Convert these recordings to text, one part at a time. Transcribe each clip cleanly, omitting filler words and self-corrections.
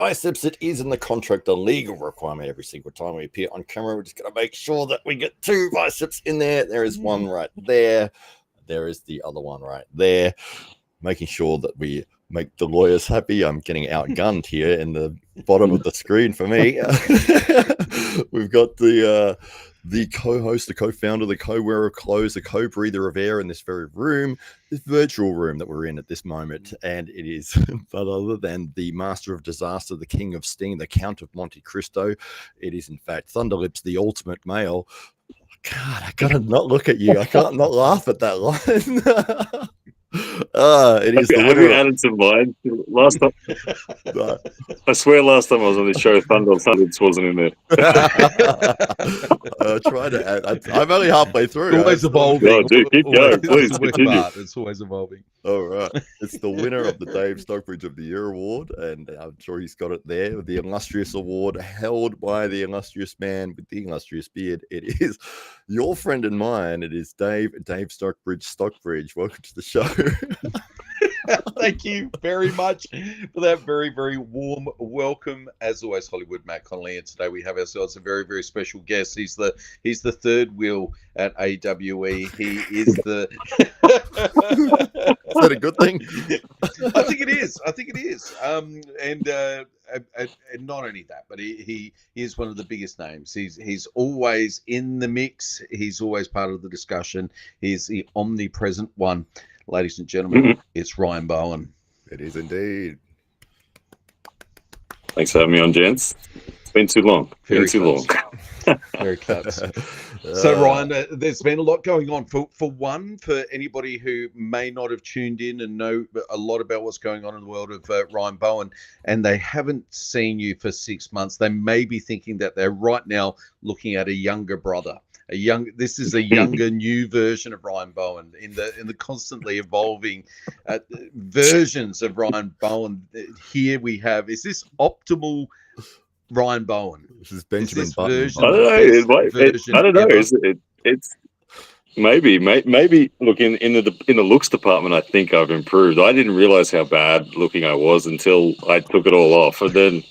biceps. It is in the contract, a legal requirement every single time we appear on camera. We're just going to make sure that we get 2 biceps in there. There is one right there. There is the other one right there. Making sure that we make the lawyers happy. I'm getting outgunned here in the bottom of the screen for me. We've got the co-host, the co-founder, the co-wearer of clothes, the co-breather of air in this very room, this virtual room that we're in at this moment. And it is none other than the master of disaster, the king of sting, the Count of Monte Cristo. It is, in fact, Thunderlips, the ultimate male. God, I gotta not look at you. I can't not laugh at that line. It is the winner. Have you added some lines? Last time, I swear, last time I was on this show, Thunderlips wasn't in there. Try to add. I'm only halfway through. Always evolving. Oh, dude, keep going, please. Continue. It's always evolving. All right. It's the winner of the Dave Stockbridge of the Year award, and I'm sure he's got it there. The illustrious award held by the illustrious man with the illustrious beard. It is your friend and mine. It is Dave Stockbridge. Welcome to the show. Thank you very much for that very, very warm welcome. As always, Hollywood Matt Connelly, and today we have ourselves a very, very special guest. He's the third wheel at AWE. He is the. Is that a good thing? I think it is. And not only that, but he is one of the biggest names. He's always in the mix. He's always part of the discussion. He's the omnipresent one. Ladies and gentlemen, it's Ryan Bowen. It is indeed. Thanks for having me on, gents. It's been too long. Very close. So, Ryan, there's been a lot going on. For anybody who may not have tuned in and know a lot about what's going on in the world of Ryan Bowen, and they haven't seen you for 6 months, they may be thinking that they're right now looking at a younger brother. This is a younger, new version of Ryan Bowen in the constantly evolving versions of Ryan Bowen. Here we have. Is this optimal Ryan Bowen? This is Benjamin Button. I don't know. It's maybe. Look, in the looks department, I think I've improved. I didn't realize how bad looking I was until I took it all off, and then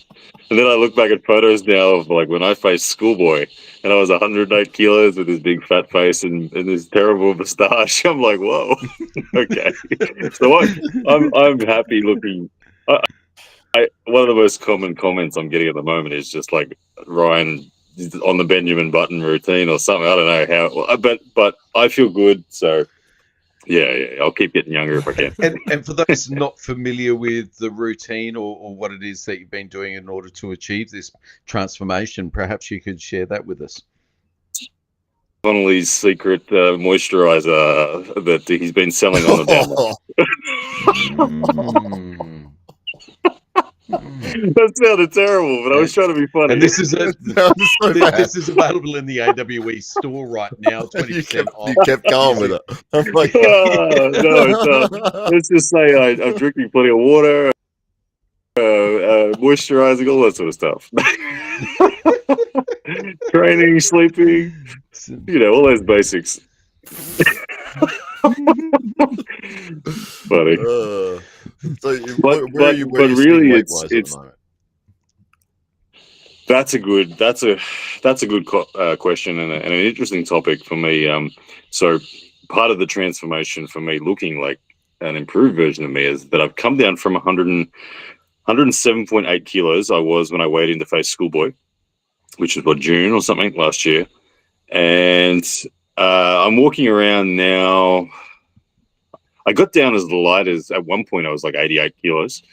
I look back at photos now of like when I faced Schoolboy, and I was 108 kilos with this big fat face and this terrible moustache. I'm like, whoa, okay. So I'm happy looking. One of the most common comments I'm getting at the moment is just like Ryan on the Benjamin Button routine or something. I don't know how, but I feel good. So yeah, I'll keep getting younger if I can. And for those not familiar with the routine or what it is that you've been doing in order to achieve this transformation, perhaps you could share that with us. Connelly's secret moisturizer that he's been selling on the down. That sounded terrible, but I was trying to be funny. And this is available in the AWE store right now, 20% off. You kept going with it. I'm like, let's just say I'm drinking plenty of water, moisturizing, all that sort of stuff. Training, sleeping, all those basics. Funny. Where are you really, it's that's a good question and an interesting topic for me. So part of the transformation for me, looking like an improved version of me, is that I've come down from 107.8 kilos I was when I weighed in to face Schoolboy, which was June or something last year, and I'm walking around now. I got down as light as at one point I was like 88 kilos,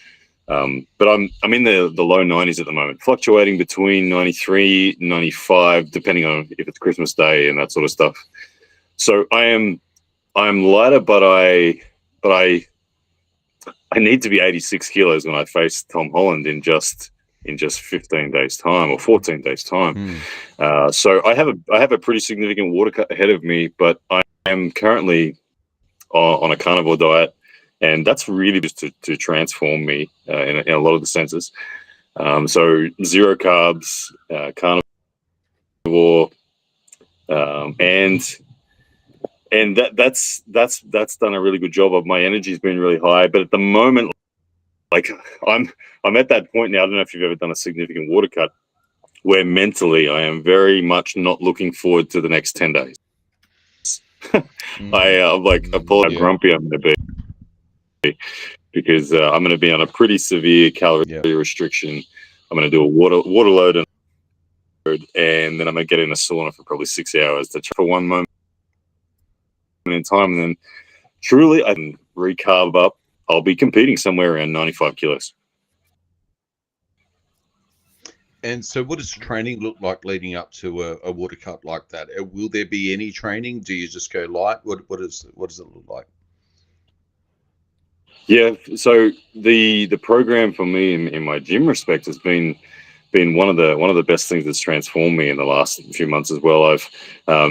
but I'm in the low 90s at the moment, fluctuating between 93, 95, depending on if it's Christmas Day and that sort of stuff. So I'm lighter, but I need to be 86 kilos when I face Tom Holland in just 15 days time or 14 days time. So I have a pretty significant water cut ahead of me, but I am currently on a carnivore diet, and that's really just to transform me in a lot of the senses. So 0 carbs, carnivore, and that's done a really good job of. My energy's been really high, but at the moment, like I'm at that point now. I don't know if you've ever done a significant water cut, where mentally I am very much not looking forward to the next 10 days. I'm like, I pull how grumpy I'm going to be, because I'm going to be on a pretty severe calorie restriction. I'm going to do a water load, and then I'm going to get in a sauna for probably 6 hours to for one moment in time. And then truly I can recarb up. I'll be competing somewhere around 95 kilos. And so what does training look like leading up to a water cut like that? Will there be any training? Do you just go light? What does it look like? Yeah, so the program for me in my gym respect has been one of the best things that's transformed me in the last few months as well. I've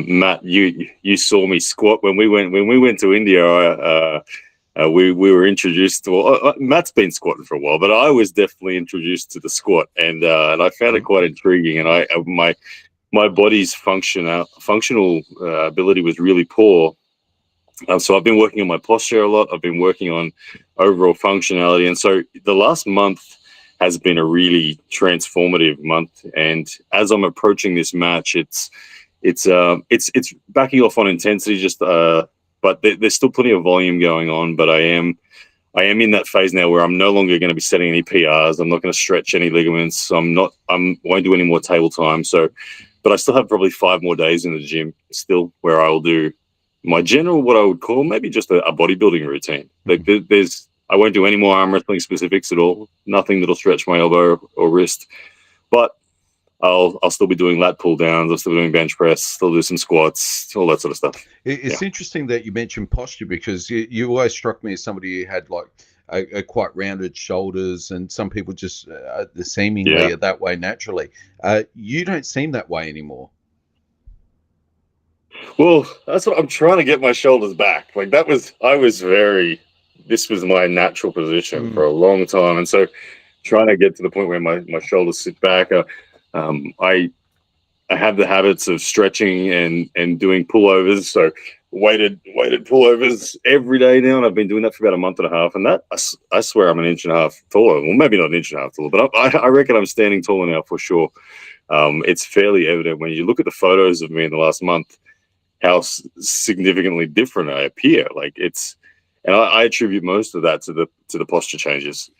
Matt, you saw me squat when we went to India. We were introduced to, well, Matt's been squatting for a while, but I was definitely introduced to the squat, and I found it quite intriguing. And my body's functional ability was really poor. So I've been working on my posture a lot. I've been working on overall functionality. And so the last month has been a really transformative month. And as I'm approaching this match, it's backing off on intensity, but there's still plenty of volume going on. But I am in that phase now where I'm no longer going to be setting any PRs. I'm not going to stretch any ligaments. I won't do any more table time. So, but I still have probably 5 more days in the gym still where I will do my general, what I would call maybe just a bodybuilding routine. Like I won't do any more arm wrestling specifics at all. Nothing that'll stretch my elbow or wrist. But I'll still be doing lat pull downs. I'll still be doing bench press. Still do some squats, all that sort of stuff. It's interesting that you mentioned posture, because you always struck me as somebody who had like a quite rounded shoulders, and some people just seemingly are that way naturally. You don't seem that way anymore. Well, that's what I'm trying to get my shoulders back. Like this was my natural position for a long time. And so trying to get to the point where my shoulders sit back, I have the habits of stretching and doing pullovers. So weighted pullovers every day now. And I've been doing that for about a month and a half. And that, I swear I'm an inch and a half taller. Well, maybe not an inch and a half taller, but I reckon I'm standing taller now for sure. It's fairly evident when you look at the photos of me in the last month, how significantly different I appear. And I attribute most of that to the posture changes,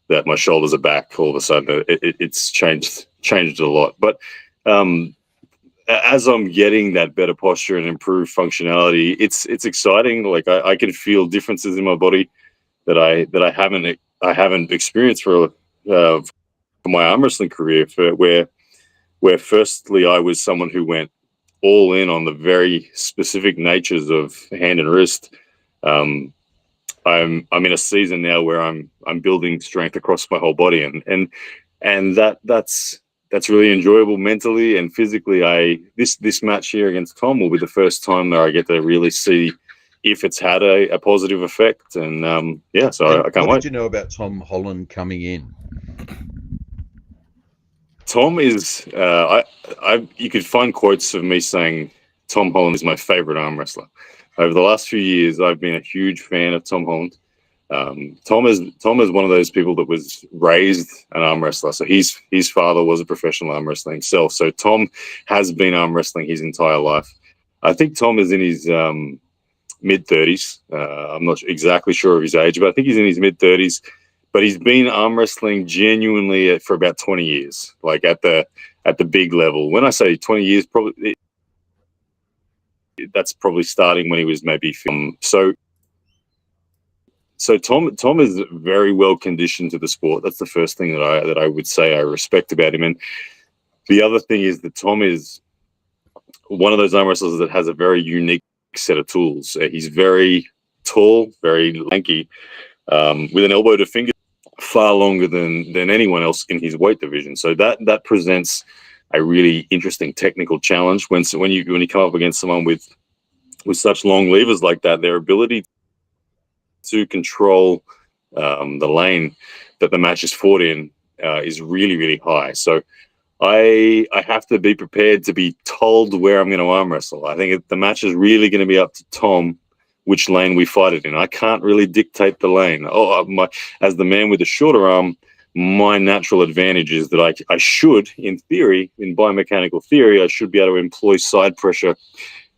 that my shoulders are back all of a sudden. It's changed a lot. But as I'm getting that better posture and improved functionality, it's exciting. Like I can feel differences in my body that I haven't experienced for my arm wrestling career, where firstly I was someone who went all in on the very specific natures of hand and wrist. I'm in a season now where I'm building strength across my whole body, and that's really enjoyable mentally and physically. This match here against Tom will be the first time that I get to really see if it's had a positive effect, and so I can't wait. What did you know about Tom Holland coming in? Tom is you could find quotes of me saying Tom Holland is my favorite arm wrestler. Over the last few years, I've been a huge fan of Tom Holland. Tom is one of those people that was raised an arm wrestler. So his father was a professional arm wrestler himself. So Tom has been arm wrestling his entire life. I think Tom is in his mid-30s. I'm not exactly sure of his age, but I think he's in his mid-30s. But he's been arm wrestling genuinely for about 20 years, like at the big level. When I say 20 years, probably that's probably starting when he was maybe so Tom is very well conditioned to the sport. That's the first thing that I would say I respect about him. And the other thing is that Tom is one of those arm wrestlers that has a very unique set of tools. He's very tall, very lanky, with an elbow to finger far longer than anyone else in his weight division. So that presents a really interesting technical challenge when you come up against someone with such long levers like that. Their ability to control the lane that the match is fought in is really, really high. So I have to be prepared to be told where I'm going to arm wrestle. I think the match is really going to be up to Tom which lane we fight it in. I can't really dictate the lane. As the man with the shorter arm, my natural advantage is that I should, in theory, in biomechanical theory, I should be able to employ side pressure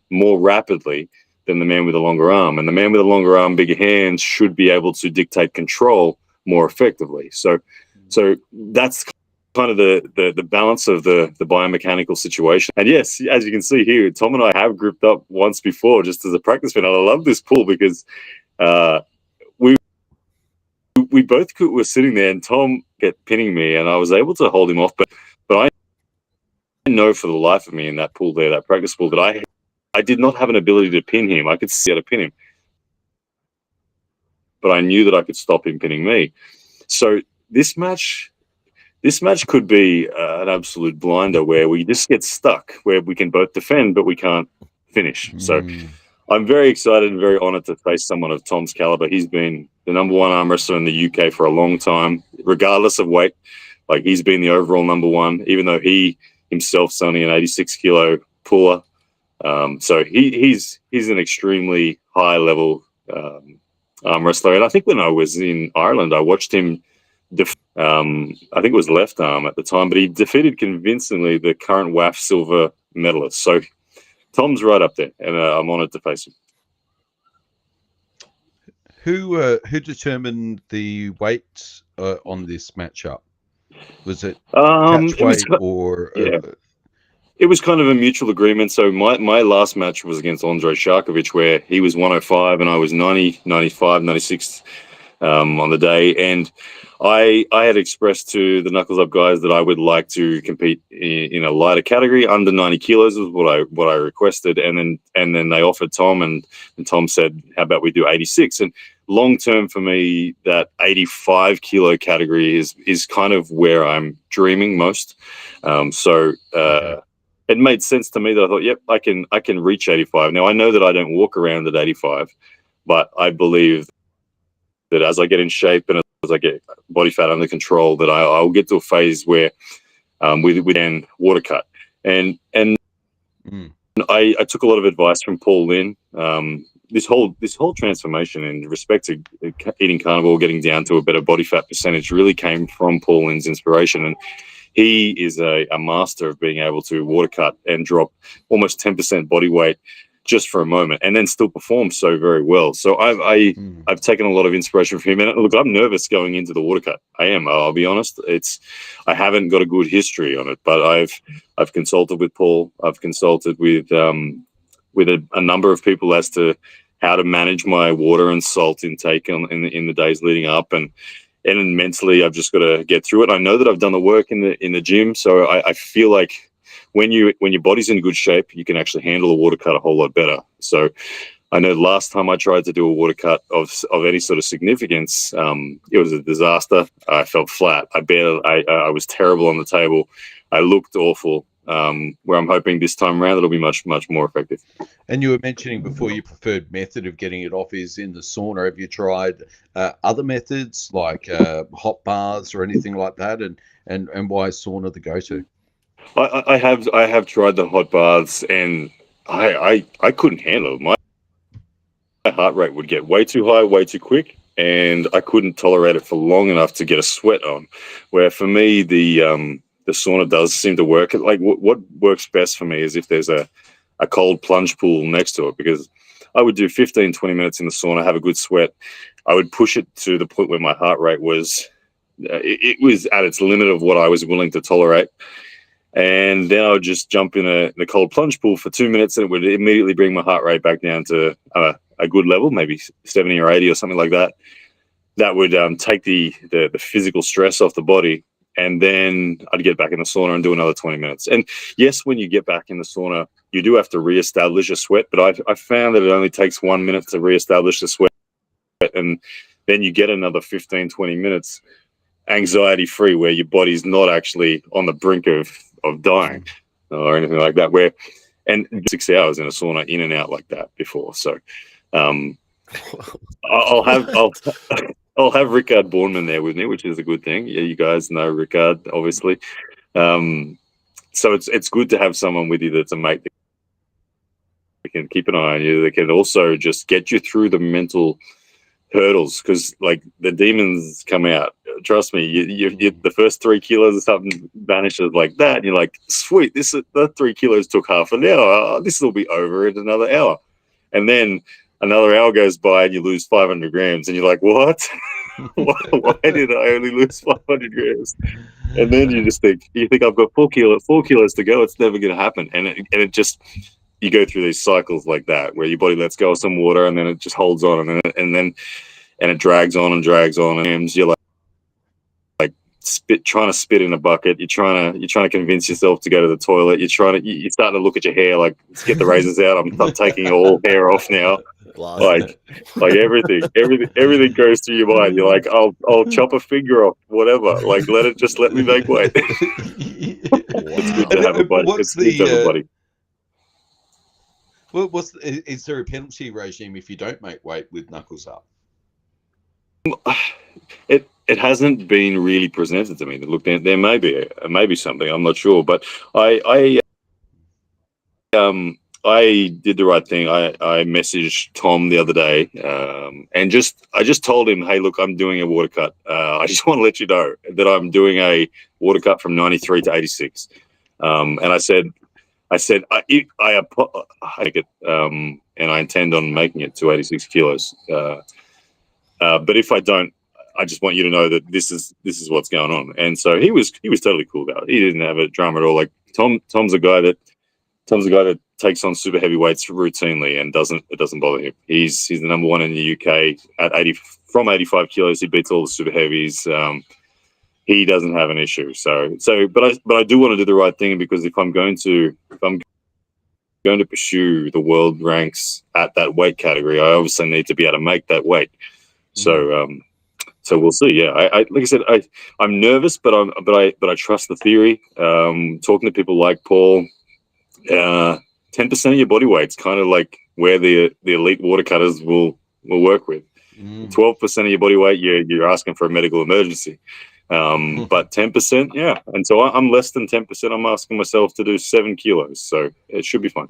more rapidly than the man with a longer arm. And the man with a longer arm, bigger hands, should be able to dictate control more effectively. So that's kind of the balance of the biomechanical situation. And yes, as you can see here, Tom and I have gripped up once before just as a practice fit. And I love this pool because we both were sitting there and Tom kept pinning me and I was able to hold him off. But I know for the life of me in that pool there, that practice pool, that I did not have an ability to pin him. I could see how to pin him, but I knew that I could stop him pinning me. So this match could be an absolute blinder where we just get stuck, where we can both defend, but we can't finish. So I'm very excited and very honored to face someone of Tom's caliber. He's been the #1 arm wrestler in the UK for a long time, regardless of weight. Like, he's been the overall #1, even though he himself's only an 86 kilo puller. So he's an extremely high level arm wrestler. And I think when I was in Ireland, I watched him I think it was left arm at the time, but he defeated convincingly the current WAF silver medalist. So Tom's right up there, and I'm honored to face him. Who determined the weight on this matchup? Was it catch weight or? Yeah. It was kind of a mutual agreement. So my last match was against Andrei Sharkovich, where he was 105 and I was 90, 95, 96 on the day. And I had expressed to the Knuckles Up guys that I would like to compete in a lighter category. Under 90 kilos was what I requested. And then they offered Tom, and Tom said, how about we do 86? And long term for me, that 85 kilo category is kind of where I'm dreaming most. It made sense to me that I thought, yep, I can reach 85. Now, I know that I don't walk around at 85, but I believe that as I get in shape and as I get body fat under control, that I'll get to a phase where we can water cut. And I took a lot of advice from Paul Lynn. This whole transformation in respect to eating carnivore, getting down to a better body fat percentage, really came from Paul Lynn's inspiration. And he is a master of being able to water cut and drop almost 10% body weight just for a moment, and then still perform so very well. So I've taken a lot of inspiration from him. And look, I'm nervous going into the water cut. I am. I'll be honest. I haven't got a good history on it, but I've consulted with Paul. I've consulted with a number of people as to how to manage my water and salt intake in the days leading up, and mentally I've just got to get through it. I know that I've done the work in the gym, so I feel like when your body's in good shape, you can actually handle a water cut a whole lot better. So I know last time I tried to do a water cut of any sort of significance, it was a disaster. I felt flat. I was terrible on the table. I looked awful. Where I'm hoping this time around it'll be much, much more effective. And you were mentioning before your preferred method of getting it off is in the sauna. Have you tried other methods like hot baths or anything like that? And why is sauna the go-to? I have tried the hot baths, and I couldn't handle it. My heart rate would get way too high, way too quick, and I couldn't tolerate it for long enough to get a sweat on. Where for me, the sauna does seem to work. Like what works best for me is if there's a cold plunge pool next to it, because I would do 15, 20 minutes in the sauna, have a good sweat. I would push it to the point where my heart rate was, it was at its limit of what I was willing to tolerate. And then I would just jump in a cold plunge pool for 2 minutes, and it would immediately bring my heart rate back down to a good level, maybe 70 or 80 or something like that. That would take the physical stress off the body. And then I'd get back in the sauna and do another 20 minutes. And yes, when you get back in the sauna, you do have to reestablish a sweat. But I found that it only takes 1 minute to reestablish the sweat. And then you get another 15, 20 minutes anxiety-free, where your body's not actually on the brink of dying or anything like that. And 6 hours in a sauna, in and out like that before. So I'll have Ricard Bornman there with me, which is a good thing. Yeah, you guys know Ricard, obviously. So it's good to have someone with you that's a mate that can keep an eye on you. They can also just get you through the mental hurdles, because like the demons come out. Trust me, you the first 3 kilos or something vanishes like that, and you're like, sweet, the 3 kilos took half an hour. This will be over in another hour, and then another hour goes by and you lose 500 grams, and you're like, what? Why did I only lose 500 grams? And then you think I've got 4 kilos to go. It's never going to happen, and it just, you go through these cycles like that where your body lets go of some water and then it just holds on, and it drags on and drags on, and you're like trying to spit in a bucket. You're trying to convince yourself to go to the toilet. You're starting to look at your hair like, let's get the razors out. I'm taking all hair off now. Like everything goes through your mind. You're like, I'll chop a finger off, whatever. Like, let me make weight. It's good to have a buddy. Is there a penalty regime if you don't make weight with knuckles up? It hasn't been really presented to me. Look, there may be something. I'm not sure, but I did the right thing. I messaged Tom the other day, and I just told him, hey, look, I'm doing a water cut. I just want to let you know that I'm doing a water cut from 93 to 86. And I said I make it, and I intend on making it to 86 kilos. But if I don't, I just want you to know that this is what's going on. And so he was totally cool about it. He didn't have a drama at all. Like Tom's a guy that takes on super heavy weights routinely, and it doesn't bother him. He's the number one in the UK at from 85 kilos. He beats all the super heavies. He doesn't have an issue. But I do want to do the right thing, because if I'm going to pursue the world ranks at that weight category, I obviously need to be able to make that weight. So we'll see. Yeah, I like I said, I'm nervous, but I trust the theory. Talking to people like Paul, 10% of your body weight's kind of like where the elite water cutters will work with. 12% of your body weight, you're asking for a medical emergency. But 10%, yeah. And so I'm less than 10%. I'm asking myself to do 7 kilos, so it should be fun.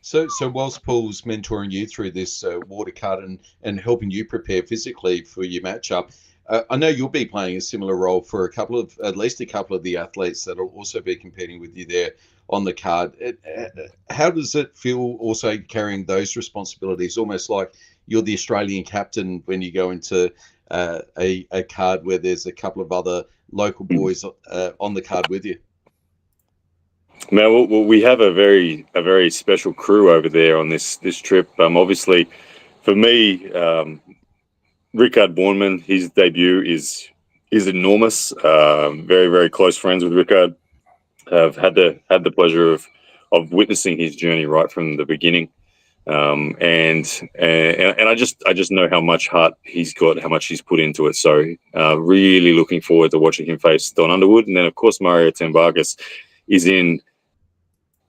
So whilst Paul's mentoring you through this water cut and helping you prepare physically for your matchup, I know you'll be playing a similar role for at least a couple of the athletes that will also be competing with you there on the card. How does it feel also carrying those responsibilities, almost like you're the Australian captain when you go into a card where there's a couple of other local boys on the card with you? Well, we have a very special crew over there on this trip. Obviously, for me, Rickard Bornman, his debut is enormous. Very, very close friends with Rickard. I've had the pleasure of witnessing his journey right from the beginning, and I just know how much heart he's got, how much he's put into it. So really looking forward to watching him face Don Underwood, and then of course Mario Tembakis is in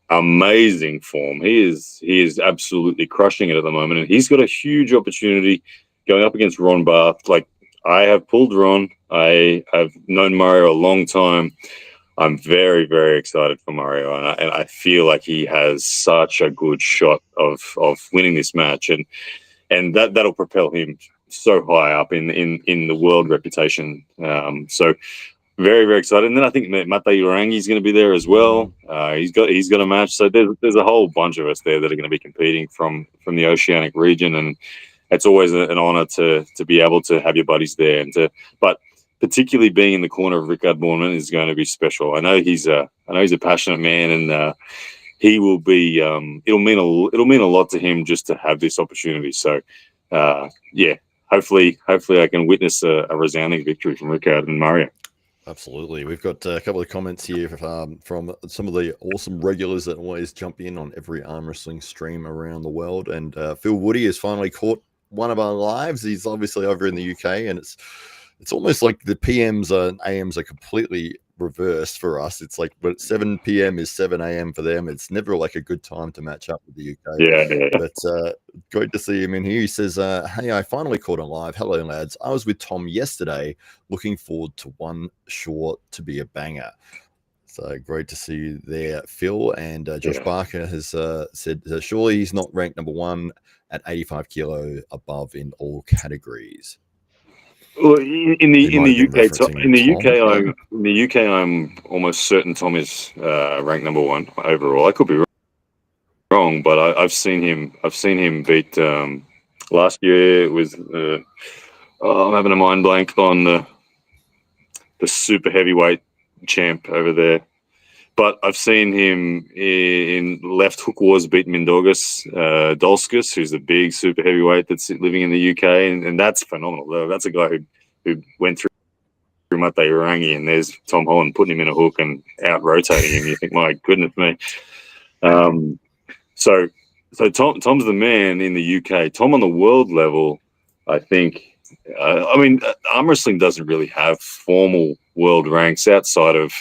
amazing form. He is absolutely crushing it at the moment, and he's got a huge opportunity going up against Ron Barth. Like, I have pulled Ron. I have known Mario a long time. I'm very, very excited for Mario, and I feel like he has such a good shot of winning this match, and that'll propel him so high up in the world reputation. So very, very excited. And then I think Matei Urangi is going to be there as well. He's got a match. So there's a whole bunch of us there that are going to be competing from the Oceanic region, and it's always an honor to be able to have your buddies there, but particularly being in the corner of Rickard Bornman is going to be special. I know he's a passionate man, and he will be. It'll mean a lot to him just to have this opportunity. So yeah, hopefully I can witness a resounding victory from Rickard and Mario. Absolutely. We've got a couple of comments here from some of the awesome regulars that always jump in on every arm wrestling stream around the world. And Phil Woody has finally caught one of our lives. He's obviously over in the UK, and it's almost like the PMs and AMs are completely reversed for us. It's like, but 7 p.m. is 7 a.m. for them. It's never like a good time to match up with the UK. Yeah. But great to see him in here. He says, hey, I finally caught him live. Hello, lads. I was with Tom yesterday, looking forward to one sure to be a banger. So great to see you there, Phil. And Josh Barker has said surely he's not ranked number 1 at 85 kilo above in all categories. Well, in the UK, I'm almost certain Tom is ranked number 1 overall. I could be wrong, but I've seen him beat last year. It was I'm having a mind blank on the super heavyweight champ over there. But I've seen him in Left Hook Wars beat Mindaugas Dolskus, who's the big super heavyweight that's living in the UK, and that's phenomenal. That's a guy who went through Mate Rangi, and there's Tom Holland putting him in a hook and out rotating him. You think, my goodness me. So Tom's the man in the UK. Tom on the world level, I think. Arm wrestling doesn't really have formal world ranks outside of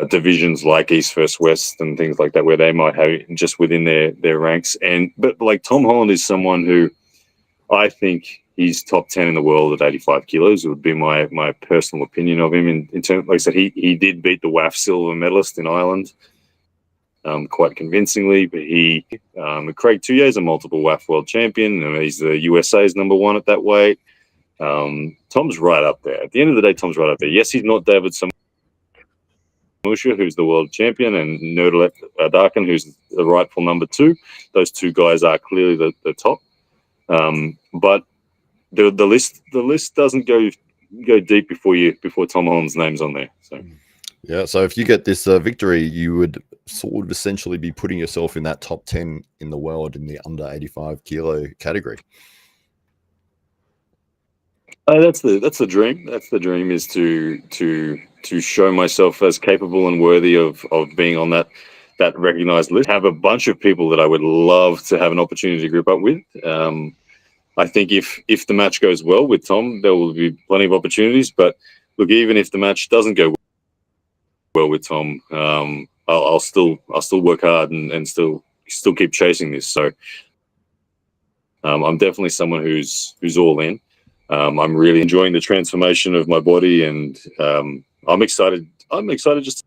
divisions like East vs West and things like that, where they might have it just within their ranks. But like Tom Holland is someone who I think he's top 10 in the world at 85 kilos. It would be my personal opinion of him. In terms, like I said, he did beat the WAF silver medalist in Ireland quite convincingly. But Craig Touye is a multiple WAF world champion. He's the USA's number 1 at that weight. Tom's right up there. At the end of the day, Tom's right up there. Yes, he's not David Musha, who's the world champion, and Nerdlet Darkin, who's the rightful number 2. Those two guys are clearly the top. But the list doesn't go deep before Tom Holland's name's on there. So if you get this victory, you would sort of essentially be putting yourself in that top 10 in the world in the under 85 kilo category. That's the dream. That's the dream, is to show myself as capable and worthy of being on that recognized list. Have a bunch of people that I would love to have an opportunity to group up with. I think if the match goes well with Tom, there will be plenty of opportunities. But look, even if the match doesn't go well with Tom, I'll still work hard and still keep chasing this. So I'm definitely someone who's all in. I'm really enjoying the transformation of my body, and I'm excited. I'm excited just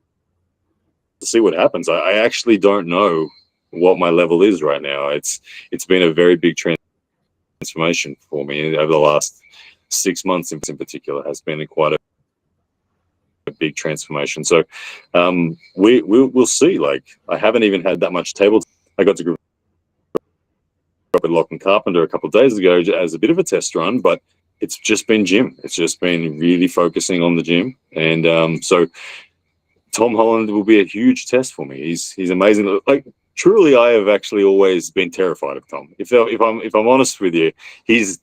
to see what happens. I actually don't know what my level is right now. It's been a very big transformation for me over the last 6 months. In particular, has been quite a big transformation. So we'll see. Like, I haven't even had that much table. I got to group up with Lachlan Carpenter a couple of days ago as a bit of a test run, but it's just been gym. It's just been really focusing on the gym. And so Tom Holland will be a huge test for me. He's amazing. Like, truly, I have actually always been terrified of Tom. If I'm honest with you, his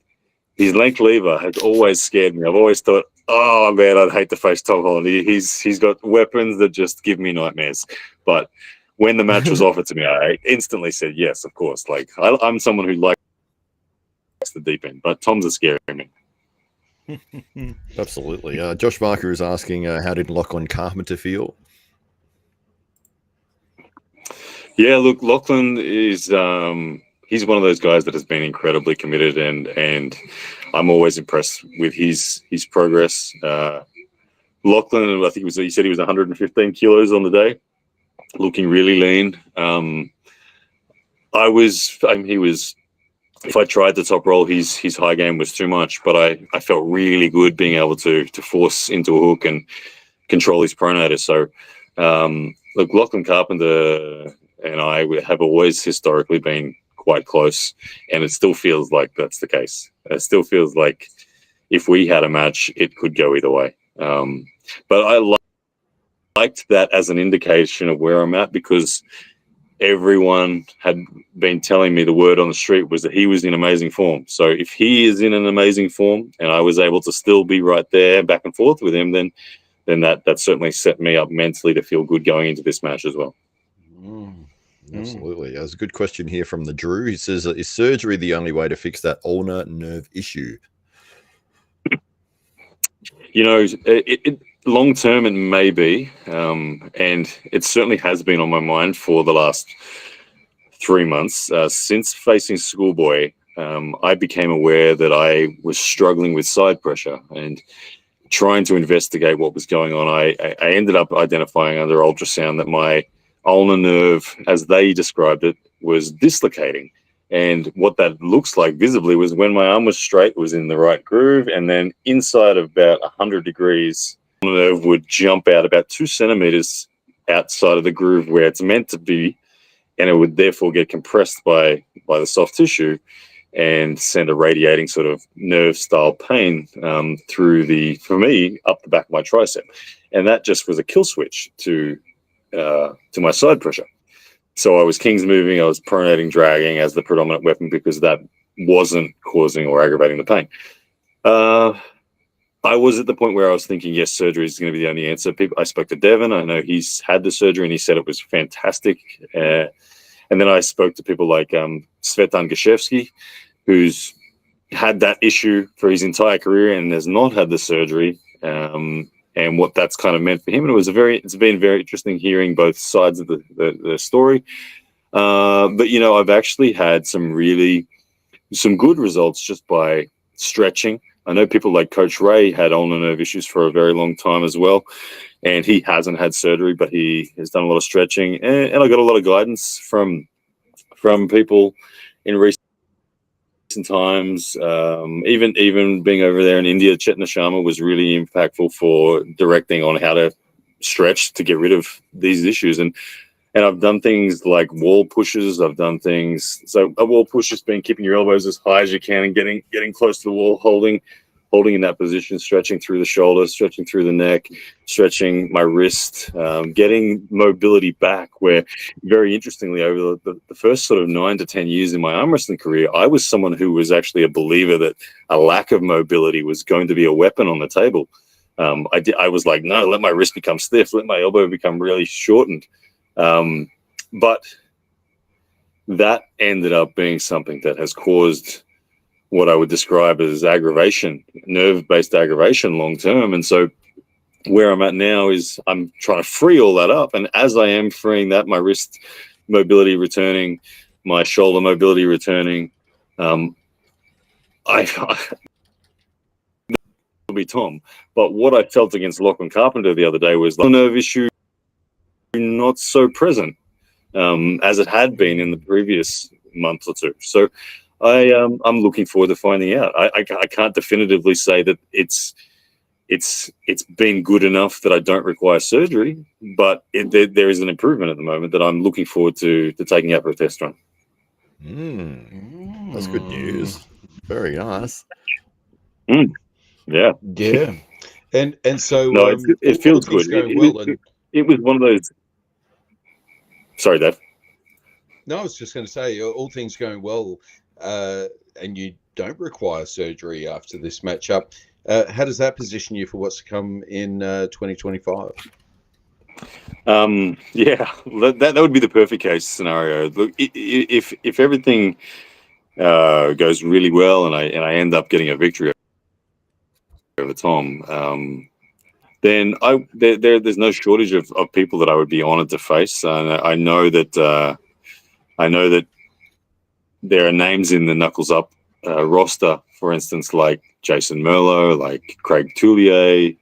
length lever has always scared me. I've always thought, oh man, I'd hate to face Tom Holland. He's got weapons that just give me nightmares. But when the match was offered to me, I instantly said yes, of course. Like, I'm someone who likes the deep end, but Tom's a scary man. Absolutely. Josh Barker is asking, how did Lachlan Carpenter feel? Yeah, look, Lachlan is he's one of those guys that has been incredibly committed, and I'm always impressed with his progress. Lachlan, I think he said he was 115 kilos on the day, looking really lean. He was. If I tried the top roll, his high game was too much, but I felt really good being able to force into a hook and control his pronator. So, look, Lachlan Carpenter and I have always historically been quite close, and it still feels like that's the case. It still feels like if we had a match, it could go either way. But I liked that as an indication of where I'm at, because everyone had been telling me the word on the street was that he was in amazing form. So if he is in an amazing form and I was able to still be right there back and forth with him, then that certainly set me up mentally to feel good going into this match as well. Absolutely. There's a good question here from the Drew. He says, is surgery the only way to fix that ulnar nerve issue? You know, long term, it may be, and it certainly has been on my mind for the last 3 months. Since facing Schoolboy, I became aware that I was struggling with side pressure, and trying to investigate what was going on, I ended up identifying under ultrasound that my ulnar nerve, as they described it, was dislocating. And what that looks like visibly was when my arm was straight, it was in the right groove, and then inside of about 100 degrees, the nerve would jump out about 2 centimeters outside of the groove where it's meant to be, and it would therefore get compressed by the soft tissue and send a radiating sort of nerve-style pain through for me, up the back of my tricep. And that just was a kill switch to my side pressure. So I was King's moving, I was pronating, dragging as the predominant weapon because that wasn't causing or aggravating the pain. I was at the point where I was thinking, yes, surgery is going to be the only answer. I spoke to Devin. I know he's had the surgery and he said it was fantastic. And then I spoke to people like Svetan Gashevsky, who's had that issue for his entire career and has not had the surgery, and what that's kind of meant for him. And it's been very interesting hearing both sides of the story. But, you know, I've actually had some good results just by stretching. I know people like Coach Ray had ulnar nerve issues for a very long time as well, and he hasn't had surgery, but he has done a lot of stretching. And I got a lot of guidance from people in recent times. Even being over there in India, Chetna Sharma was really impactful for directing on how to stretch to get rid of these issues. And I've done things like wall pushes. I've done things. So a wall push has been keeping your elbows as high as you can and getting close to the wall, holding in that position, stretching through the shoulder, stretching through the neck, stretching my wrist, getting mobility back. Where, very interestingly, over the first sort of 9 to 10 years in my arm wrestling career, I was someone who was actually a believer that a lack of mobility was going to be a weapon on the table. I was like, no, let my wrist become stiff, let my elbow become really shortened. But that ended up being something that has caused what I would describe as aggravation, nerve-based aggravation long term. And so where I'm at now is I'm trying to free all that up. And as I am freeing that, my wrist mobility returning, my shoulder mobility returning, will be Tom. But what I felt against Lachlan Carpenter the other day was the nerve issue not so present as it had been in the previous month or two. So I'm looking forward to finding out. I can't definitively say that it's been good enough that I don't require surgery, but there is an improvement at the moment that I'm looking forward to taking out for a test run. That's good news. Very nice. Yeah. And so no, it feels good. It was one of those. Sorry, Dave. No, I was just going to say, all things going well, and you don't require surgery after this matchup. How does that position you for what's to come in 2025? Yeah, that would be the perfect case scenario. Look, if everything goes really well and I end up getting a victory over Tom, then there's no shortage of people that I would be honored to face. I know that there are names in the Knuckles Up roster, for instance, like Jason Merlo, like Craig Toulier,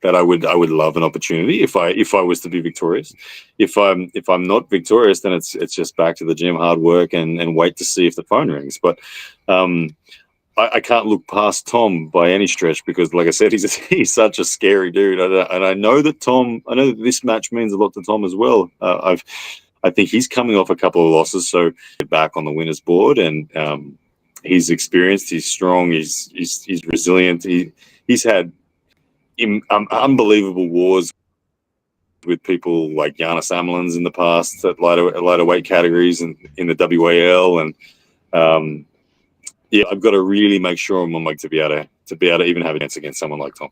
that I would love an opportunity if I was to be victorious. If I'm not victorious, then it's just back to the gym, hard work, and wait to see if the phone rings. But I can't look past Tom by any stretch because, like I said, he's such a scary dude, and I know that this match means a lot to Tom as well. I think he's coming off a couple of losses, so back on the winners board, and he's experienced, he's strong, he's resilient. He's had unbelievable wars with people like Giannis Amelins in the past at lighter weight categories and in the WAL, and yeah, I've got to really make sure I'm on to be able to even have a chance against someone like Tom.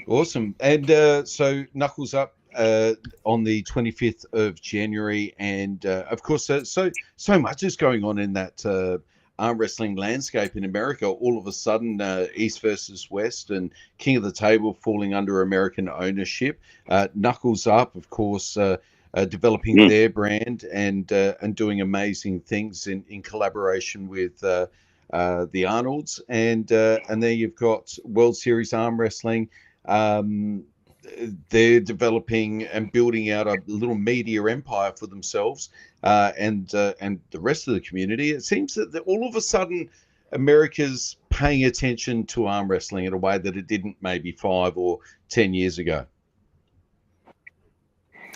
Awesome. And so Knuckles Up on the 25th of January, and of course, so much is going on in that arm wrestling landscape in America. All of a sudden, East versus West and King of the Table falling under American ownership. Knuckles Up, of course, developing their brand and doing amazing things in collaboration with the Arnolds, and then you've got World Series arm wrestling. They're developing and building out a little media empire for themselves, and the rest of the community. It seems that all of a sudden America's paying attention to arm wrestling in a way that it didn't maybe 5 or 10 years ago.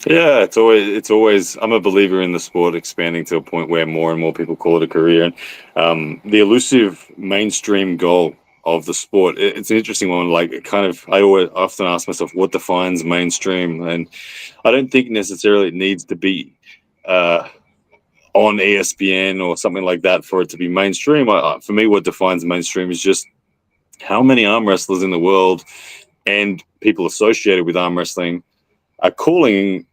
Yeah, it's always. I'm a believer in the sport expanding to a point where more and more people call it a career. And the elusive mainstream goal of the sport, it's an interesting one. Like, I always often ask myself, what defines mainstream? And I don't think necessarily it needs to be on ESPN or something like that for it to be mainstream. For me, what defines mainstream is just how many arm wrestlers in the world and people associated with arm wrestling are calling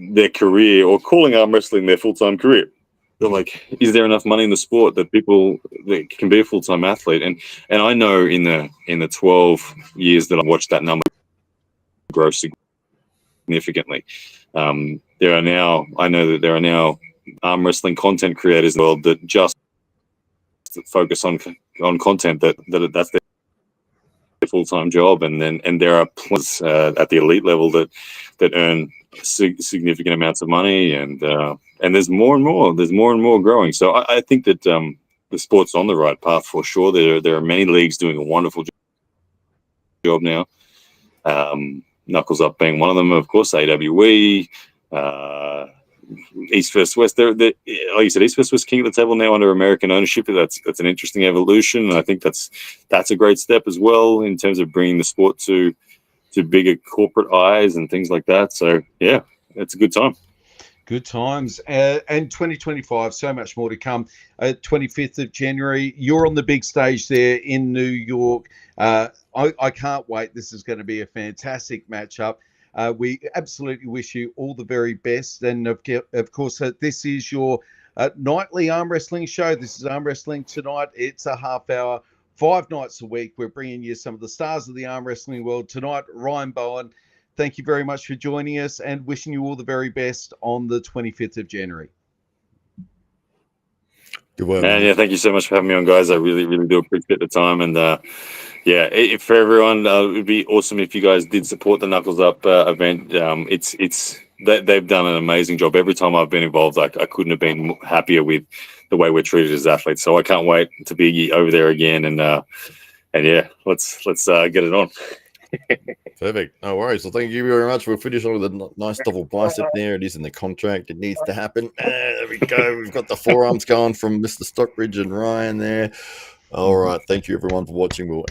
their career or calling arm wrestling their full-time career. They're like, is there enough money in the sport that people that can be a full-time athlete? And I know in the 12 years that I watched that number grow significantly. I know that there are now arm wrestling content creators in the world that just focus on content that's their full-time job, and there are plenty at the elite level that earn significant amounts of money, and there's more and more growing. So I think that the sport's on the right path for sure. There are many leagues doing a wonderful job now. Knuckles Up being one of them, of course. AWE, East vs West. Like you said, East vs West king of the table now under American ownership. That's an interesting evolution, and I think that's a great step as well in terms of bringing the sport to bigger corporate eyes and things like that. So yeah, it's a good time. Good times. And 2025, so much more to come. 25th of January, you're on the big stage there in New York. I can't wait. This is going to be a fantastic matchup. We absolutely wish you all the very best. And of course, this is your nightly arm wrestling show. This is Arm Wrestling Tonight. It's a half hour, 5 nights a week. We're bringing you some of the stars of the arm wrestling world tonight. Ryan Bowen, thank you very much for joining us and wishing you all the very best on the 25th of January. Good work. Yeah, thank you so much for having me on, guys. I really, really do appreciate the time. And for everyone, it would be awesome if you guys did support the Knuckles Up event. They've done an amazing job. Every time I've been involved, I couldn't have been happier with the way we're treated as athletes. So I can't wait to be over there again. And yeah, let's get it on. Perfect. No worries. Well, thank you very much. We'll finish on with a nice double bicep there. It is in the contract. It needs to happen. There we go. We've got the forearms going from Mr. Stockbridge and Ryan there. All right. Thank you, everyone, for watching. We'll